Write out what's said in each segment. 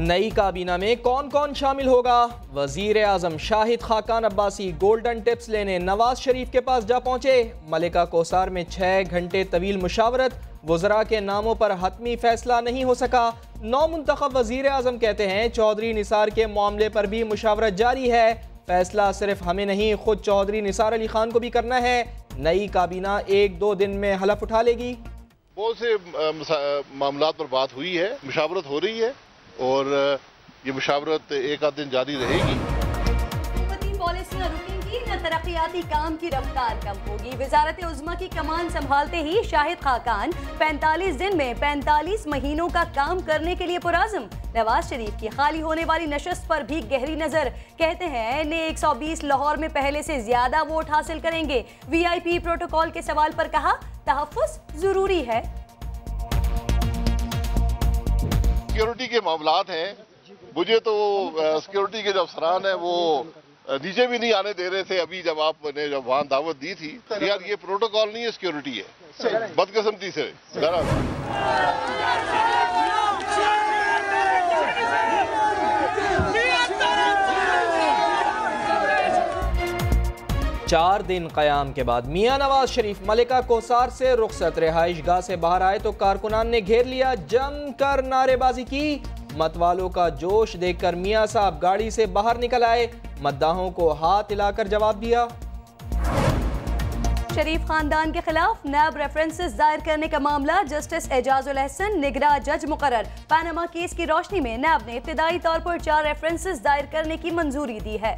नई काबीना में कौन कौन शामिल होगा? वजीर आजम शाहिद खाकान अब्बासी गोल्डन टिप्स लेने नवाज शरीफ के पास जा पहुंचे। मलिका कोसार में 6 घंटे तवील मुशावरत, वज़रा के नामों पर हतमी फैसला नहीं हो सका। नौ मुंतखब वजीर आजम कहते हैं चौधरी निसार के मामले पर भी मुशावरत जारी है। फैसला सिर्फ हमें नहीं, खुद चौधरी निसार अली खान को भी करना है। नई काबीना 1-2 दिन में हलफ उठा लेगी। बहुत से मामलात पर बात हुई है, मुशावरत हो रही है और ये मुशावरत एक आध दिन जारी रहेगी। हुकूमती पॉलिसियां रुकेंगी न तरक्याती काम की रफ्तार कम होगी। वजारत उज़्मा की कमान संभालते ही शाहिद खाकान 45 दिन में 45 महीनों का काम करने के लिए पुराज़म। नवाज शरीफ की खाली होने वाली नशस्त पर भी गहरी नजर। कहते हैं NA-120 लाहौर में पहले से ज्यादा वोट हासिल करेंगे। VIP प्रोटोकॉल के सवाल पर कहा तहफ़्फ़ुज़ जरूरी है। सिक्योरिटी के मामलात हैं, मुझे तो सिक्योरिटी के जो अफसरान हैं वो नीचे भी नहीं आने दे रहे थे। अभी जब आपने जब वहाँ दावत दी थी, यार ये प्रोटोकॉल नहीं है, सिक्योरिटी है। बदकिस्मती से चार दिन क़याम के बाद मियां नवाज शरीफ मलिका कोसार से रुखसत। रिहाइश गाह से बाहर आए तो कारकुनान ने घेर लिया, जमकर नारेबाजी की। मतवालों का जोश देखकर मियां साहब गाड़ी से बाहर निकल आए, मद्दाहों को हाथ हिलाकर जवाब दिया। शरीफ खानदान के खिलाफ नैब रेफरेंसेस दायर करने का मामला, जस्टिस एजाजुल अहसन निगरां जज मुकर्रर। पैनामा केस की रोशनी में नैब ने इब्तिदाई तौर पर 4 रेफरेंसेस दायर करने की मंजूरी दी है।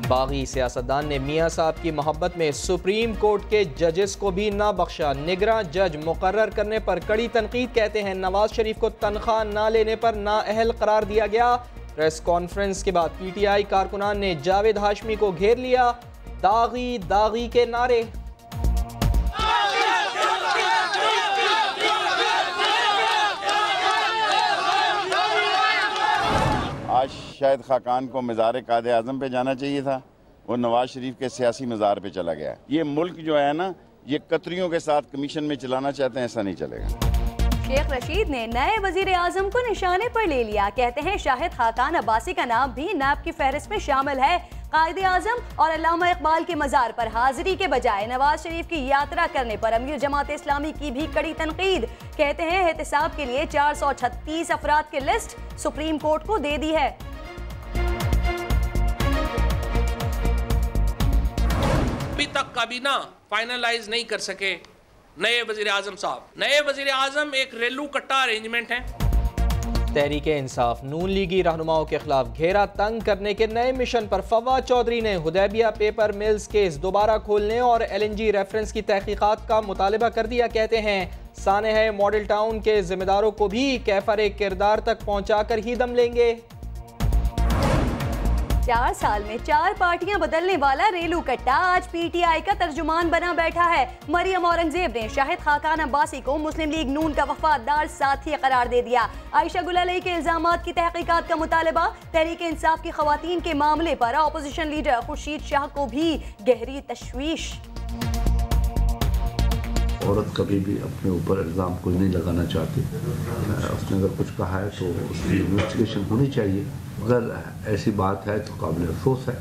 बागी सियासतदान ने मियां साहब की मोहब्बत में सुप्रीम कोर्ट के जजेस को भी ना बख्शा। निगरां जज मुकर्रर करने पर कड़ी तनकीद। कहते हैं नवाज शरीफ को तनख्वाह ना लेने पर नाअहल करार दिया गया। प्रेस कॉन्फ्रेंस के बाद PTI कारकुनान ने जावेद हाशमी को घेर लिया, दागी दागी के नारे। आज शाहिद खाकान को मज़ार कायदे आज़म पे जाना चाहिए था, वो नवाज शरीफ के सियासी मज़ार पे चला गया। ये मुल्क जो है ना, ये कतरियों के साथ कमीशन में चलाना चाहते हैं, ऐसा नहीं चलेगा। शेख रशीद ने नए वजीर आजम को निशाने पर ले लिया। कहते हैं शाहिद खाकान अब्बासी का नाम भी नैब की फहरिस्त में शामिल है। कायदे आजम और अल्लामा इकबाल के मज़ार पर हाजिरी के बजाय नवाज शरीफ की यात्रा करने पर अमीर जमात इस्लामी की भी कड़ी तनकीद। कहते हैं एहतिसाब के लिए 436 अफराद की लिस्ट सुप्रीम कोर्ट को दे दी है। अभी तक काबीना फाइनलाइज नहीं कर सके नए वजीर आजम साहब। नए वजीर आजम एक रेलू कट्टा अरेंजमेंट है। तहरीके इंसाफ नून लीगी रहनुमाओं के खिलाफ घेरा तंग करने के नए मिशन पर फवाद चौधरी ने हुदैबिया पेपर मिल्स केस दोबारा खोलने और LNG रेफरेंस की तहकीकात का मुतालबा कर दिया। कहते हैं सानेह मॉडल टाउन के जिम्मेदारों को भी कैफर किरदार तक पहुंचाकर ही दम लेंगे। 4 साल में 4 पार्टियां बदलने वाला रेलू कट्टा आज PTI का तर्जुमान बना बैठा है। मरियम औरंगजेब ने शाहिद खाकान अब्बासी को मुस्लिम लीग नून का वफादार साथी करार दे दिया। आयशा गुल अलई के इल्जामात की तहकीकात का मुतालबा। तहरीक इंसाफ की खवातीन के मामले पर अपोजिशन लीडर खुर्शीद शाह को भी गहरी तशवीश। औरत कभी भी अपने ऊपर इल्ज़ाम कोई नहीं लगाना चाहती। उसने अगर कुछ कहा है तो उसकी इन्वेस्टिगेशन होनी चाहिए। अगर ऐसी बात है तो काबिल अफसोस है,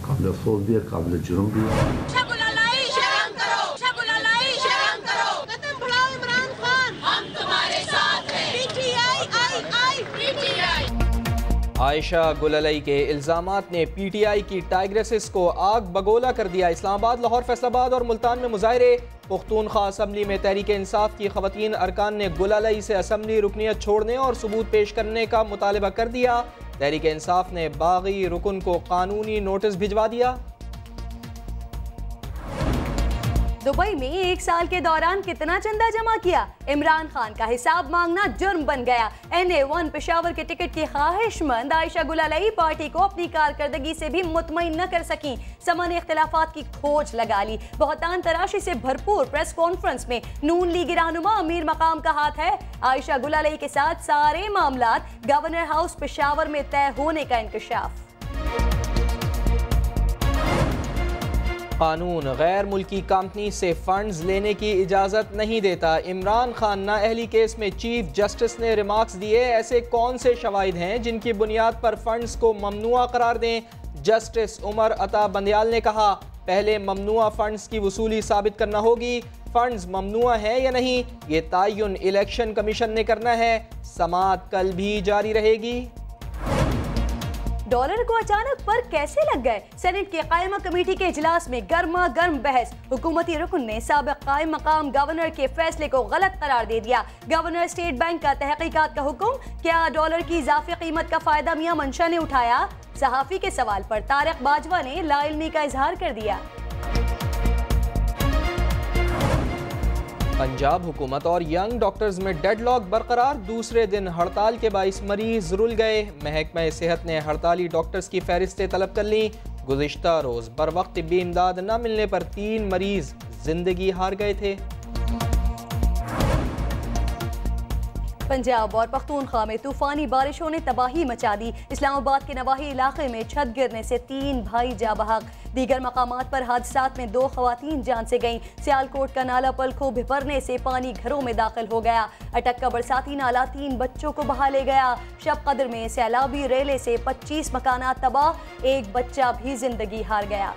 काबिल अफसोस भी है, काबिल जुर्म भी है। आयशा गुल अलई के इल्जामात ने PTI की टाइग्रेसिस को आग बगोला कर दिया। इस्लामाबाद, लाहौर, फैसलाबाद और मुल्तान में मुजाहरे। पुख्तूनख्वा असम्बली में तहरीक इंसाफ की खवातीन अरकान ने गुल अलई से असम्बली रुकनियत छोड़ने और सबूत पेश करने का मुतालबा कर दिया। तहरीक इंसाफ ने बागी रुकन को कानूनी नोटिस भिजवा दिया। दुबई में 1 साल के दौरान कितना चंदा जमा किया? इमरान खान का हिसाब मांगना जुर्म बन गया। NA-1 पेशावर के टिकट की ख्वाहिशमंद आयशा गुल अलई पार्टी को अपनी कारकर्दगी से भी मुतमईन न कर सकी। समान इख्तिलाफात की खोज लगा ली। बहुतान तराशी से भरपूर प्रेस कॉन्फ्रेंस में नून लीगी रहनुमा अमीर मकाम का हाथ है। आयशा गुल अलई के साथ सारे मामलात गवर्नर हाउस पेशावर में तय होने का इंकशाफ। कानून गैर मुल्की कंपनी से फंड्स लेने की इजाज़त नहीं देता। इमरान खान नाअहली केस में चीफ जस्टिस ने रिमार्क्स दिए। ऐसे कौन से शवाहिद हैं जिनकी बुनियाद पर फंड्स को ममनुआ करार दें? जस्टिस उमर अता बंदियाल ने कहा, पहले ममनुआ फंड्स की वसूली साबित करना होगी। फंड्स ममनुआ है या नहीं, ये तयन इलेक्शन कमीशन ने करना है। समाअत कल भी जारी रहेगी। डॉलर को अचानक पर कैसे लग गए? सेनेट की कायमा कमेटी के इजलास में गर्मा गर्म बहस। हुकूमती रुकन ने साबिक कायम मकाम गवर्नर के फैसले को गलत करार दे दिया। गवर्नर स्टेट बैंक का तहकीकात का हुक्म। क्या डॉलर की इजाफी कीमत का फायदा मियां मंशा ने उठाया? सहाफी के सवाल पर तारिक बाजवा ने लाइलमी का इजहार कर दिया। पंजाब हुकूमत और यंग डॉक्टर्स में डेडलॉक बरकरार। दूसरे दिन हड़ताल के बाइस मरीज रुल गए। महकमा सेहत ने हड़ताली डॉक्टर्स की फहरिस्तें तलब कर ली। गुज़िश्ता रोज बर वक्त तिब्बी इमदाद न मिलने पर 3 मरीज जिंदगी हार गए थे। पंजाब और पख्तूनख्वा में तूफानी बारिशों ने तबाही मचा दी। इस्लामाबाद के नवाही इलाके में छत गिरने से 3 भाई जा बहक। दीगर मकामात पर हादसात में 2 खवातीन जान से गईं। सियालकोट का नाला पलखो भरने से पानी घरों में दाखिल हो गया। अटक का बरसाती नाला 3 बच्चों को बहा ले गया। शब कदर में सैलाबी रेले से 25 मकानात तबाह, 1 बच्चा भी जिंदगी हार गया।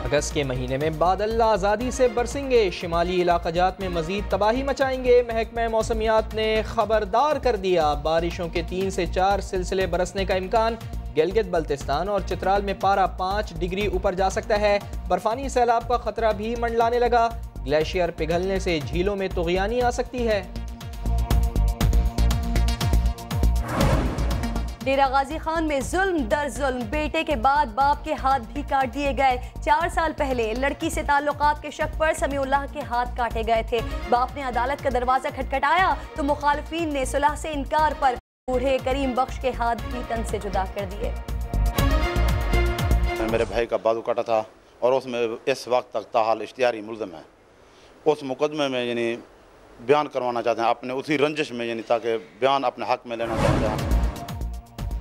अगस्त के महीने में बादल आज़ादी से बरसेंगे। शिमाली इलाकाजात में मजीद तबाही मचाएंगे। महकमा मौसमियात ने खबरदार कर दिया, बारिशों के 3 से 4 सिलसिले बरसने का इम्कान। गिलगित बल्तिस्तान और चित्राल में पारा 5 डिग्री ऊपर जा सकता है। बर्फानी सैलाब का खतरा भी मंडलाने लगा। ग्लेशियर पिघलने से झीलों में तुग़यानी आ सकती है। डेरा गाजी खान में जुल्म दर जुल्म। बेटे के बाद बाप के हाथ भी काट दिए गए। 4 साल पहले लड़की से ताल्लुकात के शक पर समीउल्लाह के हाथ काटे गए थे। बाप ने अदालत का दरवाजा खटखटाया तो मुखालिफिन ने सुलह से इनकार पर बूढ़े करीम बख्श के हाथ भी तन से जुदा कर दिए। मेरे भाई का बाजू काटा था और उसमें इस वक्त तक ताहाल इश्तिहारी मुल्ज़म है। उस मुकदमे में यानी बयान करवाना चाहते हैं अपने उसी रंजिश में, यानी ताकि बयान अपने हक में लेना चाहते हैं।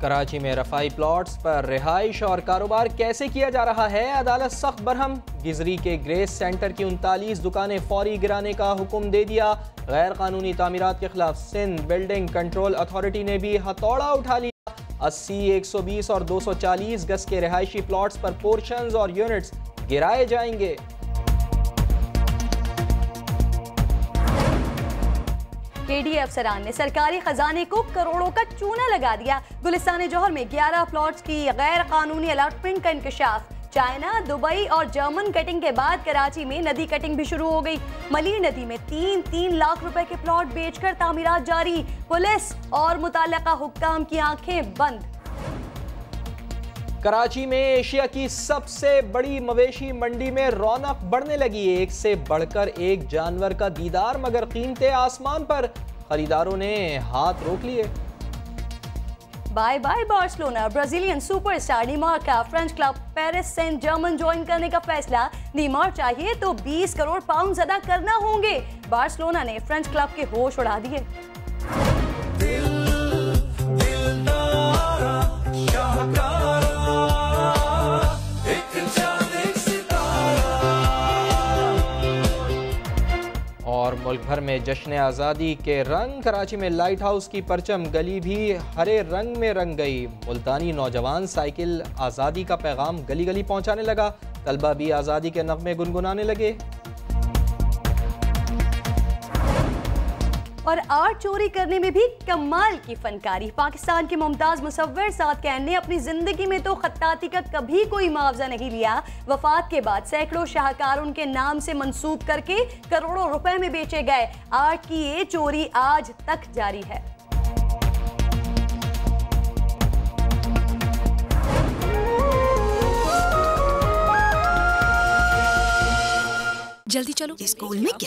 कराची में रफाई प्लॉट्स पर रिहाइश और कारोबार कैसे किया जा रहा है, अदालत सख्त बरहम। गिजरी के ग्रेस सेंटर की 39 दुकानें फौरी गिराने का हुक्म दे दिया। गैर कानूनी तामीरात के खिलाफ सिंध बिल्डिंग कंट्रोल अथॉरिटी ने भी हथौड़ा उठा लिया। 80, 120 और 240 गज के रिहायशी प्लॉट्स पर पोर्शंस और यूनिट्स गिराए जाएंगे। केडी अफसरान ने सरकारी खजाने को करोड़ों का चूना लगा दिया। गुलिस्तान जौहर में 11 प्लॉट्स की गैर कानूनी अलॉटमेंट का इंकशाफ। चाइना, दुबई और जर्मन कटिंग के बाद कराची में नदी कटिंग भी शुरू हो गई। मलीर नदी में 3-3 लाख रुपए के प्लॉट बेचकर तामीरात जारी। पुलिस और मुताल्लिका हुक्काम की आंखें बंद। कराची में एशिया की सबसे बड़ी मवेशी मंडी में रौनक बढ़ने लगी। एक से बढ़कर एक जानवर का दीदार, मगर कीमतें आसमान पर। खरीदारों ने हाथ रोक लिए। Bye bye Barcelona. Brazilian superstar Neymar का French club Paris Saint Germain join करने का फैसला। नीमार चाहिए तो 20 करोड़ पाउंड अदा करना होंगे। बार्सिलोना ने फ्रेंच क्लब के होश उड़ा दिए। और मुल्क भर में जश्न आज़ादी के रंग। कराची में लाइट हाउस की परचम गली भी हरे रंग में रंग गई। मुल्तानी नौजवान साइकिल आज़ादी का पैगाम गली गली पहुंचाने लगा। तलबा भी आज़ादी के नगमे गुनगुनाने लगे। और आर्ट चोरी करने में भी कमाल की फनकारी। पाकिस्तान के मुमताज मुसव्विर साद कैन ने अपनी जिंदगी में तो खत्ताती का कभी कोई मुआवजा नहीं लिया। वफात के बाद सैकड़ों शाहकार उनके नाम से मंसूब करके करोड़ों रुपए में बेचे गए। आर्ट की ये चोरी आज तक जारी है। जल्दी चलो, स्कूल में क्या